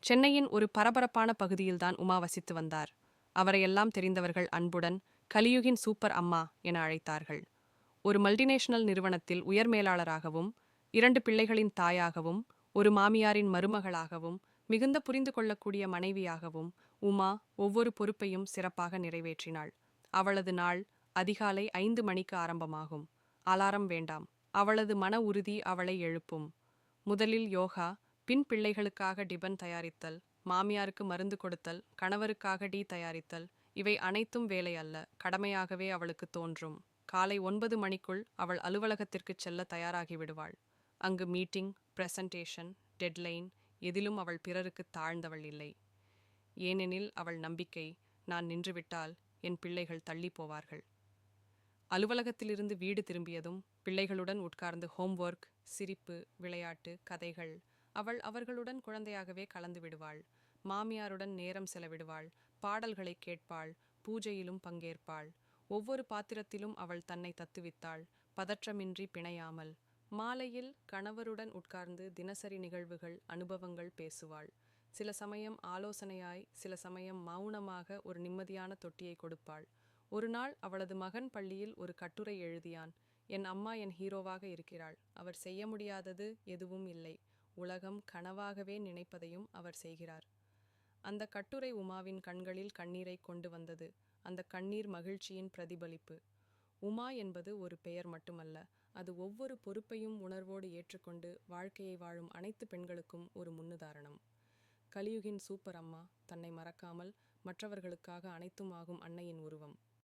சென்னையின் ஒரு பரபரப்பான பகுதியில்தான் உமா வசித்து வந்தார். அவரையெல்லாம் தெரிந்தவர்கள் அன்புடன் கலியுகின் சூப்பர் அம்மா என அழைத்தார்கள். ஒரு மல்டிநேஷனல் நிறுவனத்தில் உயர் மேலாளராகவும், 2 பிள்ளைகளின் தாயாகவும், ஒரு மாமியாரின் மருமகளாகவும், மிகுந்த புரிந்து கொள்ளக்கூடிய மனைவியாகவும் உமா ஒவ்வொரு பொறுப்பையும் சிறப்பாக நிறைவேற்றினாள். அவளது நாள் அதிகாலை 5 மணிக்கு ஆரம்பமாகும். அலாரம் வேண்டாம். அவளது மன உறுதி அவளை எழுப்பும். முதலில் யோகா, பின் பிள்ளைகளுக்காக டிபன் தயாரித்தல், மாமியாருக்கு மருந்து கொடுத்தல், கணவருக்காக டீ தயாரித்தல். இவை அனைத்தும் வேலை அல்ல, கடமையாகவே அவளுக்கு தோன்றும். காலை 9 மணிக்குள் அவள் அலுவலகத்திற்குச் செல்ல தயாராகி விடுவாள். அங்கு மீட்டிங், பிரசன்டேஷன், டெட்லைன் எதிலும் அவள் பிறருக்கு தாழ்ந்தவள் இல்லை. ஏனெனில் அவள் நம்பிக்கை, நான் நின்றுவிட்டால் என் பிள்ளைகள் தள்ளி போவார்கள். அலுவலகத்திலிருந்து வீடு திரும்பியதும் பிள்ளைகளுடன் உட்கார்ந்து ஹோம்வொர்க், சிரிப்பு, விளையாட்டு, கதைகள். அவள் அவர்களுடன் குழந்தையாகவே கலந்து விடுவாள். மாமியாருடன் நேரம் செலவிடுவாள், பாடல்களை கேட்பாள், பூஜையிலும் பங்கேற்பாள். ஒவ்வொரு பாத்திரத்திலும் அவள் தன்னை தத்துவித்தாள், பதற்றமின்றி பிணையாமல். மாலையில் கணவருடன் உட்கார்ந்து தினசரி நிகழ்வுகள், அனுபவங்கள் பேசுவாள். சில சமயம் ஆலோசனையாய், சில சமயம் மௌனமாக ஒரு நிம்மதியான தொட்டியை கொடுப்பாள். ஒரு நாள் அவளது மகன் பள்ளியில் ஒரு கட்டுரை எழுதியான். என் அம்மா என் ஹீரோவாக இருக்கிறாள். அவர் செய்ய முடியாதது எதுவும் இல்லை. உலகம் கனவாகவே நினைப்பதையும் அவர் செய்கிறார். அந்த கட்டுரை உமாவின் கண்களில் கண்ணீரை கொண்டு வந்தது. அந்த கண்ணீர் மகிழ்ச்சியின் பிரதிபலிப்பு. உமா என்பது ஒரு பெயர் மட்டுமல்ல, அது ஒவ்வொரு பொறுப்பையும் உணர்வோடு ஏற்றுக்கொண்டு வாழ்க்கையை வாழும் அனைத்து பெண்களுக்கும் ஒரு முன்னுதாரணம். கலியுகின் சூப்பர் அம்மா, தன்னை மறக்காமல் மற்றவர்களுக்காக அனைத்தும் ஆகும் அன்னையின் உருவம்.